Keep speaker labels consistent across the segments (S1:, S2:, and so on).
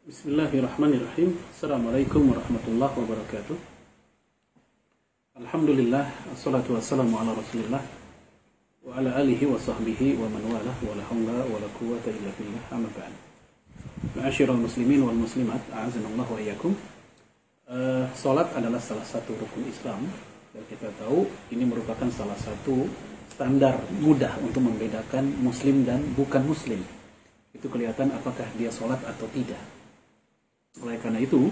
S1: Bismillahirrahmanirrahim. Assalamualaikum warahmatullahi wabarakatuh. Alhamdulillah, assalatu wassalamu ala rasulillah wa ala alihi wa sahbihi wa man walah wa la hawla wa la quwwata illa billah, amma ba'd. Ma'asyiral muslimin wal muslimat, a'azanallahu wa iyyakum. Salat adalah salah satu rukun Islam, dan kita tahu ini merupakan salah satu standar mudah untuk membedakan muslim dan bukan muslim. Itu kelihatan apakah dia sholat atau tidak. Oleh karena itu,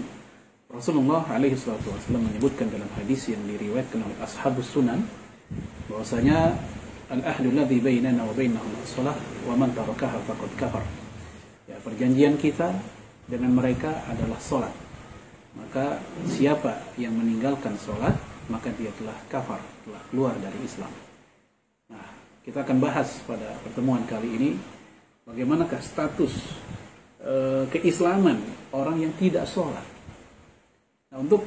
S1: Rasulullah SAW menyebutkan dalam hadis yang diriwayatkan oleh ashabus sunan, bahwasanya al-ahdu alladhi bainana wa bainahum as-shalah wa man tarakaha faqad kafar. Ya, perjanjian kita dengan mereka adalah sholat. Maka siapa yang meninggalkan sholat, maka dia telah kafar, telah keluar dari Islam. Nah, kita akan bahas pada pertemuan kali ini bagaimanakah status keislaman orang yang tidak sholat. Nah, untuk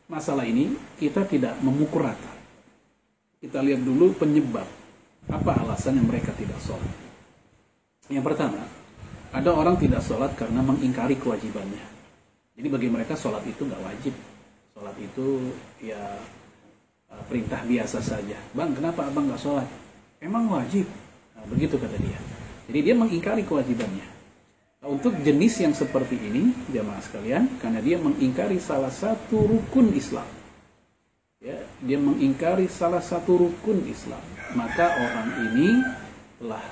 S1: masalah ini kita tidak memukul rata. Kita lihat dulu penyebab, apa alasan yang mereka tidak sholat. Yang pertama, ada orang tidak sholat karena mengingkari kewajibannya. Jadi bagi mereka sholat itu nggak wajib. Sholat itu ya perintah biasa saja. Bang, kenapa abang nggak sholat? Emang wajib? Nah, begitu kata dia. Jadi dia mengingkari kewajibannya. Nah, untuk jenis yang seperti ini, jamaah sekalian, karena dia mengingkari salah satu rukun Islam, ya, dia mengingkari salah satu rukun Islam, maka orang ini telah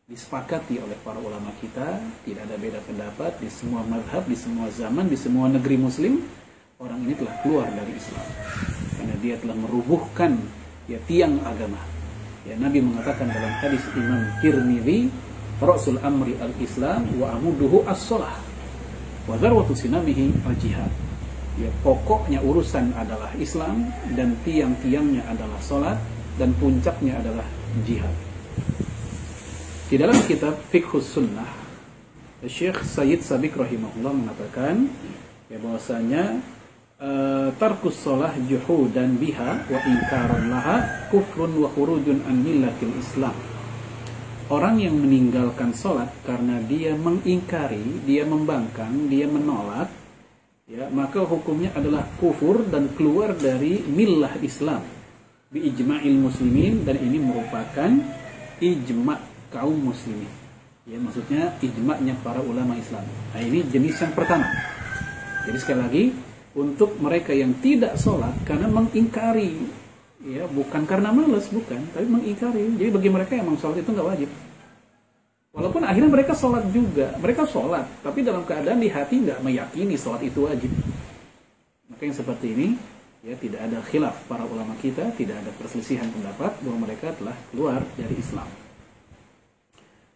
S1: disepakati oleh para ulama kita, tidak ada beda pendapat di semua mazhab, di semua zaman, di semua negeri muslim, orang ini telah keluar dari Islam, karena dia telah merubuhkan ya tiang agama. Ya, Nabi mengatakan dalam hadis Imam Tirmidzi, Rasul amri al-Islam wa amuduhu as-shalah wa dzarwatu sinamihi al-jihad. Ya, pokoknya urusan adalah Islam dan tiang-tiangnya adalah salat dan puncaknya adalah jihad. Di dalam kitab Fiqhus Sunnah, Syekh Sayyid Sabiq rahimahullah mengatakan ya bahwasanya tarkus shalah juhudan biha wa inkaran laha kufrun wa khurujun an millatil Islam. Orang yang meninggalkan salat karena dia mengingkari, dia membangkang, dia menolak, ya, maka hukumnya adalah kufur dan keluar dari millah Islam bi ijma'il muslimin, dan ini merupakan ijma' kaum muslimin. Ya, maksudnya ijma'nya para ulama Islam. Nah, ini jenis yang pertama. Jadi sekali lagi, untuk mereka yang tidak sholat karena mengingkari, ya, bukan karena malas, bukan, tapi mengingkari. Jadi bagi mereka yang sholat itu nggak wajib. Walaupun akhirnya mereka sholat juga, mereka sholat, tapi dalam keadaan di hati nggak meyakini sholat itu wajib. Maka yang seperti ini, ya, tidak ada khilaf para ulama kita, tidak ada perselisihan pendapat bahwa mereka telah keluar dari Islam.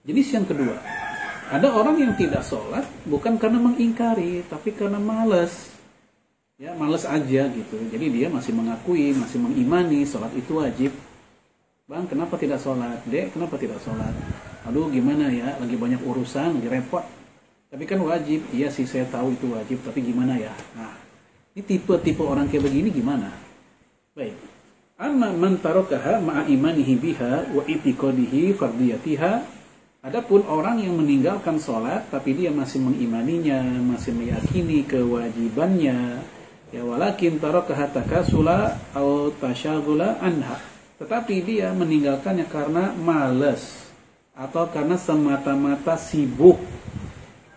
S1: Jenis yang kedua, ada orang yang tidak sholat bukan karena mengingkari, tapi karena malas. Ya, malas aja gitu. Jadi dia masih mengakui, masih mengimani sholat itu wajib. Bang, kenapa tidak sholat? Dek, kenapa tidak sholat? Aduh, gimana ya? Lagi banyak urusan, lagi repot. Tapi kan wajib. Iya sih, saya tahu itu wajib. Tapi gimana ya? Nah, ini tipe-tipe orang kayak begini gimana? Baik. Amma man tarakaha ma'a imanihi biha wa i'tiqadihi fardiyatiha. Adapun orang yang meninggalkan sholat, tapi dia masih mengimaninya, masih meyakini kewajibannya, ya, walakin tarakaha takasula aw tasyaghula anha, tetapi dia meninggalkannya karena malas atau karena semata-mata sibuk,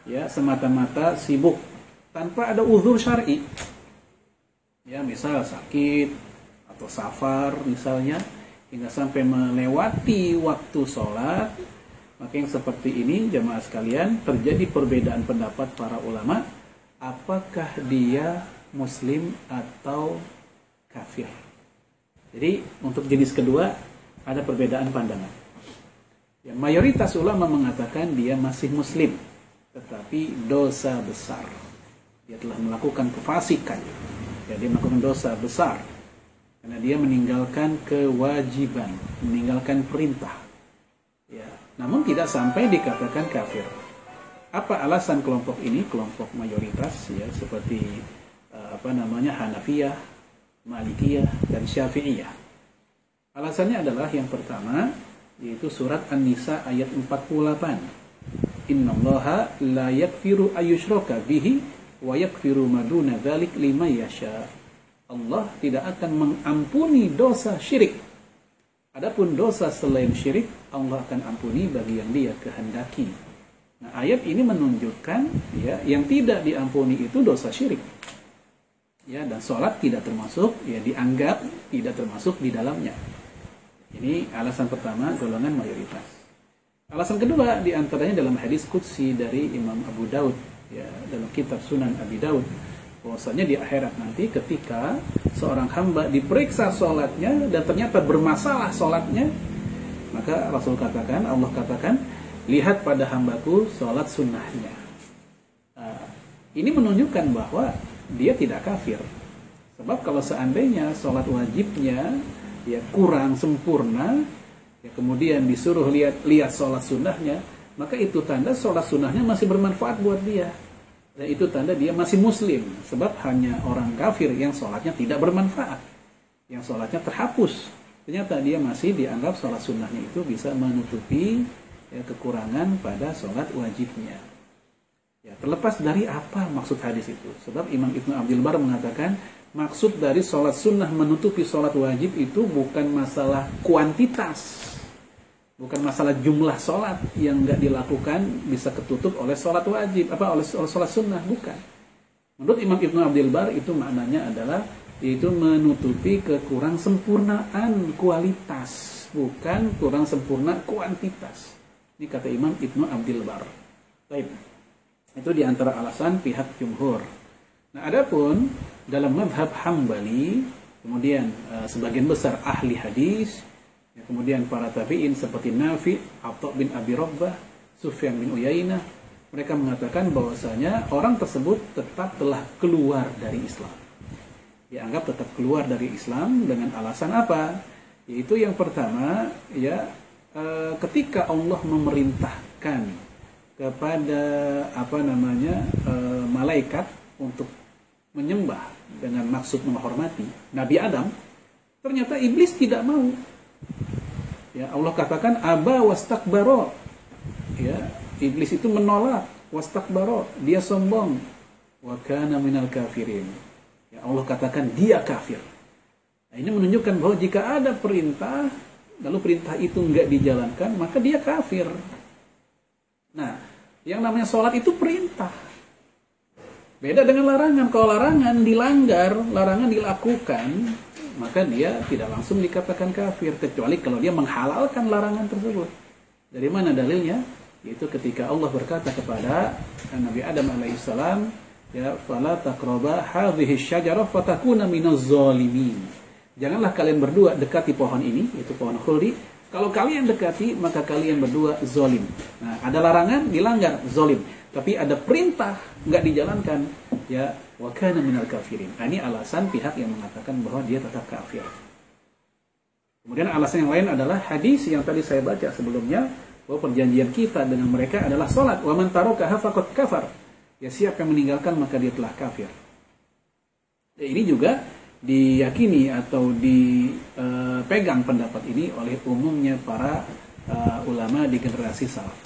S1: ya, semata-mata sibuk tanpa ada uzur syar'i, ya, misal sakit atau safar misalnya, hingga sampai melewati waktu sholat. Maka yang seperti ini, jamaah sekalian, terjadi perbedaan pendapat para ulama, apakah dia muslim atau kafir. Jadi untuk jenis kedua ada perbedaan pandangan. Ya, mayoritas ulama mengatakan dia masih muslim, tetapi dosa besar. Dia telah melakukan kefasikan. Ya, dia melakukan dosa besar karena dia meninggalkan kewajiban, meninggalkan perintah. Ya, namun tidak sampai dikatakan kafir. Apa alasan kelompok ini? Kelompok mayoritas, ya, seperti Hanafiyah, Malikiyah, dan Syafi'iyah. Alasannya adalah yang pertama, yaitu surat An-Nisa ayat 48. Innallaha la yaghfiru ayyushraka bihi wa yaghfiru ma duna dzalik liman yasha. Allah tidak akan mengampuni dosa syirik. Adapun dosa selain syirik, Allah akan ampuni bagi yang Dia kehendaki. Nah, ayat ini menunjukkan ya, yang tidak diampuni itu dosa syirik. Ya, dan sholat tidak termasuk, ya dianggap tidak termasuk di dalamnya. Ini alasan pertama, golongan mayoritas. Alasan kedua diantaranya dalam hadis qudsi dari Imam Abu Daud, ya, dalam kitab Sunan Abi Daud, bahwasanya di akhirat nanti ketika seorang hamba diperiksa sholatnya dan ternyata bermasalah sholatnya, maka Rasul katakan, Allah katakan, lihat pada hambaku sholat sunnahnya. Ini menunjukkan bahwa dia tidak kafir. Sebab kalau seandainya sholat wajibnya ya kurang sempurna, ya kemudian disuruh lihat sholat sunnahnya, maka itu tanda sholat sunnahnya masih bermanfaat buat dia. Dan itu tanda dia masih muslim. Sebab hanya orang kafir yang sholatnya tidak bermanfaat, yang sholatnya terhapus. Ternyata dia masih dianggap sholat sunnahnya itu bisa menutupi ya, kekurangan pada sholat wajibnya. Ya, terlepas dari apa maksud hadis itu. Sebab Imam Ibnu Abdul Bar mengatakan, maksud dari sholat sunnah menutupi sholat wajib itu bukan masalah kuantitas, bukan masalah jumlah sholat yang nggak dilakukan bisa ketutup oleh sholat wajib, oleh sholat sunnah, bukan. Menurut Imam Ibnu Abdul Bar itu maknanya adalah yaitu menutupi kekurang sempurnaan kualitas, bukan kurang sempurna kuantitas. Ini kata Imam Ibnu Abdul Bar. Baik. Itu diantara alasan pihak jumhur. Nah, adapun dalam mazhab Hambali, kemudian sebagian besar ahli hadis, ya, kemudian para tabi'in seperti Nafi, Atha bin Abi Rabbah, Sufyan bin Uyainah, mereka mengatakan bahwasanya orang tersebut tetap telah keluar dari Islam. Dianggap tetap keluar dari Islam dengan alasan apa? Yaitu yang pertama, ya ketika Allah memerintahkan kepada malaikat untuk menyembah dengan maksud menghormati Nabi Adam, ternyata iblis tidak mau. Ya, Allah katakan aba wastakbara. Ya, iblis itu menolak, wastakbara, dia sombong. Wa kana minal kafirin. Ya, Allah katakan dia kafir. Nah, ini menunjukkan bahwa jika ada perintah lalu perintah itu enggak dijalankan, maka dia kafir. Nah, yang namanya sholat itu perintah. Beda dengan larangan. Kalau larangan dilanggar, larangan dilakukan, maka dia tidak langsung dikatakan kafir. Kecuali kalau dia menghalalkan larangan tersebut. Dari mana dalilnya? Yaitu ketika Allah berkata kepada Nabi Adam alaihissalam, ya, fala taqraba hadhihi syajarah fatakuna minaz zalimin. Janganlah kalian berdua dekati pohon ini, yaitu pohon khuldi. Kalau kalian dekati, maka kalian berdua zolim. Nah, ada larangan, dilanggar, zolim. Tapi ada perintah, nggak dijalankan. Ya, wa kana minal kafirin. Nah, ini alasan pihak yang mengatakan bahwa dia tetap kafir. Kemudian alasan yang lain adalah hadis yang tadi saya baca sebelumnya, bahwa perjanjian kita dengan mereka adalah sholat. Wa man tarakaha faqad kafar. Ya, siapa yang meninggalkan, maka dia telah kafir. Ya, ini juga diyakini atau dipegang pendapat ini oleh umumnya para ulama di generasi salaf.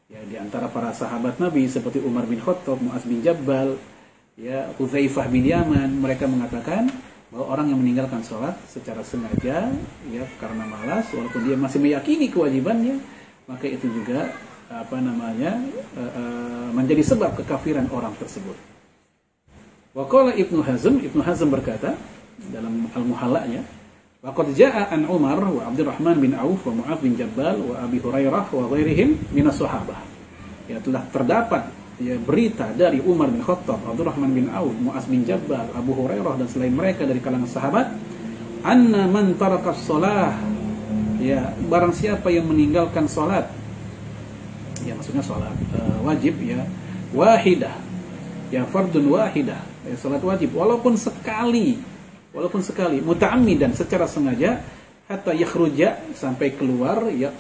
S1: Ya, di antara para sahabat Nabi seperti Umar bin Khattab, Mu'adz bin Jabal, ya, Hudzaifah bin Yaman, mereka mengatakan bahwa orang yang meninggalkan sholat secara sengaja, ya, karena malas, walaupun dia masih meyakini kewajibannya, maka itu juga menjadi sebab kekafiran orang tersebut. Wa qala Ibnu Hazm berkata dalam Al-Muhalla'nya, wa qad jaa'a an Umar wa Abdurrahman bin Auf wa Mu'adz bin Jabal wa Abi Hurairah wa ghairihim minas sahabah. Ya, telah terdapat ya berita dari Umar bin Khattab, Abdurrahman bin Auf, Mu'adz bin Jabal, Abu Hurairah dan selain mereka dari kalangan sahabat, anna man tarakas shalah, ya, barang siapa yang meninggalkan salat, ya maksudnya salat wajib, ya, wahidah, ya fardun wahidah, ya, salat wajib walaupun sekali, muta'ammidan secara sengaja, hatta yakhruja sampai keluar ya,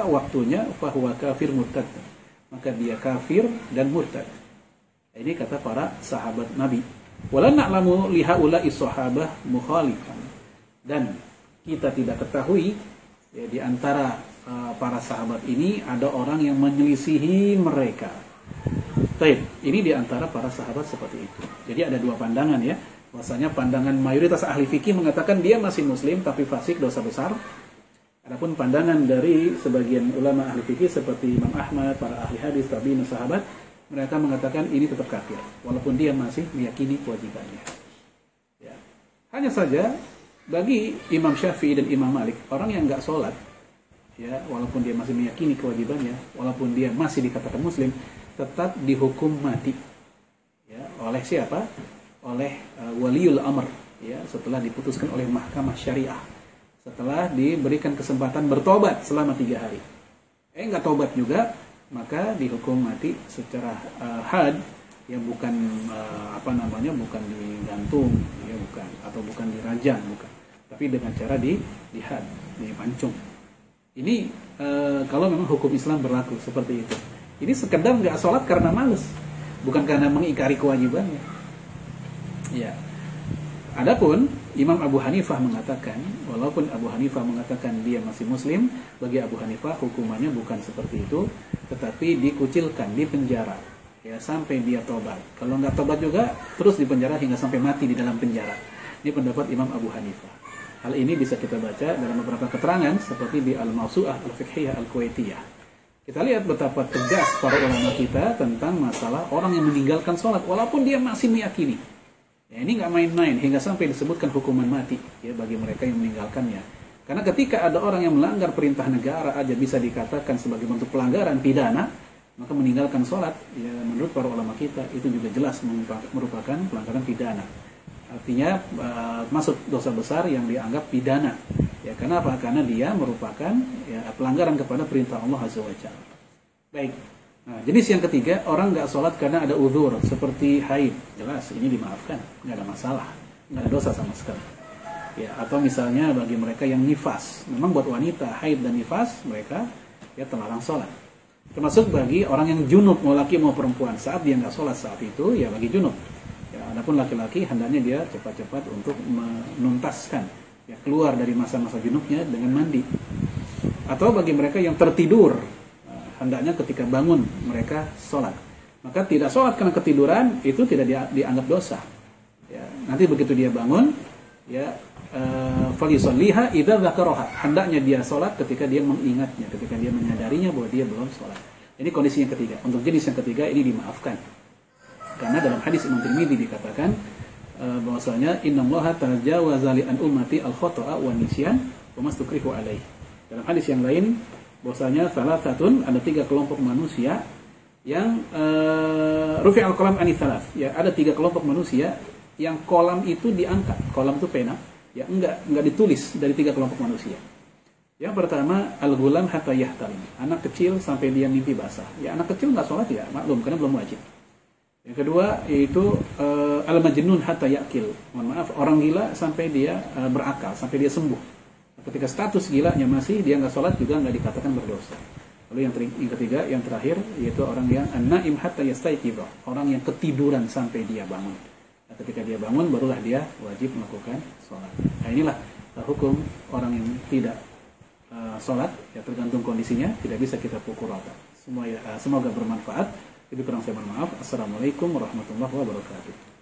S1: waktunya, fahuwa kafir murtad, maka dia kafir dan murtad. Ini kata para sahabat Nabi. Wala na'lamu lihaula'i sahabah mukhalifan, dan kita tidak ketahui ya, di antara para sahabat ini ada orang yang menyelisihi mereka. Baik, ini diantara para sahabat seperti itu. Jadi ada dua pandangan ya. Bahwasanya pandangan mayoritas ahli fikih mengatakan dia masih muslim tapi fasik, dosa besar. Adapun pandangan dari sebagian ulama ahli fikih seperti Imam Ahmad, para ahli hadis, tabi'in, sahabat, mereka mengatakan ini tetap kafir walaupun dia masih meyakini kewajibannya. Ya. Hanya saja bagi Imam Syafi'i dan Imam Malik, orang yang nggak sholat, ya, walaupun dia masih meyakini kewajibannya, walaupun dia masih dikatakan muslim, tetap dihukum mati. Ya, oleh siapa? Oleh waliul amr, ya, setelah diputuskan oleh mahkamah syariah, setelah diberikan kesempatan bertobat selama 3 hari. Nggak tobat juga, maka dihukum mati secara had, ya, bukan bukan digantung, ya, bukan, atau bukan dirajam, bukan, tapi dengan cara dihad, dipancung. Ini kalau memang hukum Islam berlaku seperti itu. Ini sekedar nggak sholat karena malas, bukan karena mengingkari kewajibannya. Ya. Adapun Imam Abu Hanifah mengatakan, walaupun Abu Hanifah mengatakan dia masih muslim, bagi Abu Hanifah hukumannya bukan seperti itu, tetapi dikucilkan, dipenjara, ya, sampai dia tobat. Kalau nggak tobat juga, terus dipenjara hingga sampai mati di dalam penjara. Ini pendapat Imam Abu Hanifah. Hal ini bisa kita baca dalam beberapa keterangan seperti di Al-Mawsu'ah Al-Fiqhiyah Al-Kuwaitiyah. Kita lihat betapa tegas para ulama kita tentang masalah orang yang meninggalkan sholat walaupun dia masih meyakini. Ya, ini nggak main-main hingga sampai disebutkan hukuman mati, ya, bagi mereka yang meninggalkannya. Karena ketika ada orang yang melanggar perintah negara aja bisa dikatakan sebagai bentuk pelanggaran pidana, maka meninggalkan sholat, ya, menurut para ulama kita itu juga jelas merupakan pelanggaran pidana. Artinya masuk dosa besar yang dianggap pidana. Ya, kenapa? Karena dia merupakan, ya, pelanggaran kepada perintah Allah Azza wa Jalla. Baik. Nah, jenis yang ketiga, orang nggak sholat karena ada uzur seperti haid, jelas ini dimaafkan, nggak ada masalah, nggak ada dosa sama sekali. Ya, atau misalnya bagi mereka yang nifas, memang buat wanita haid dan nifas mereka, ya, terlarang sholat. Termasuk bagi orang yang junub, mau laki mau perempuan, saat dia nggak sholat saat itu, ya bagi junub. Ya, adapun laki-laki hendaknya dia cepat-cepat untuk menuntaskan, ya, keluar dari masa-masa junubnya dengan mandi. Atau bagi mereka yang tertidur, hendaknya ketika bangun mereka sholat. Maka tidak sholat karena ketiduran itu tidak dianggap dosa. Ya, nanti begitu dia bangun, ya, falisolliha idza dzakaraha. Hendaknya dia sholat ketika dia mengingatnya, ketika dia menyadarinya bahwa dia belum sholat. Ini kondisi yang ketiga. Untuk jenis yang ketiga ini dimaafkan. Karena dalam hadis Imam Tirmidzi dikatakan bahwasanya innallaha tajawaza li an ummati al-khata'a wan nisyan wa mastukrihu alaihi. Dalam hadis yang lain bahwasanya salah satu ada 3 kelompok manusia yang rufi'al qalam ani salas, ya, ada 3 kelompok manusia yang kolam itu diangkat. Kolam itu pena, ya, enggak ditulis dari 3 kelompok manusia. Yang pertama al-ghulam hatta yahtalim, anak kecil sampai dia mimpi basah. Ya, anak kecil enggak sholat, ya, maklum karena belum wajib. Yang kedua yaitu al-majnun hatta yaqil, mohon maaf, orang gila sampai dia berakal, sampai dia sembuh. Ketika status gilanya masih dia nggak sholat juga nggak dikatakan berdosa. Lalu yang ketiga, yang terakhir, yaitu orang yang an-naim hatta yastayqiza, orang yang ketiduran sampai dia bangun. Nah, ketika dia bangun barulah dia wajib melakukan sholat. Nah, inilah hukum orang yang tidak sholat, ya, tergantung kondisinya, tidak bisa kita pukul rata. Semoga bermanfaat. Jadi kurang saya mohon maaf. Assalamualaikum warahmatullahi wabarakatuh.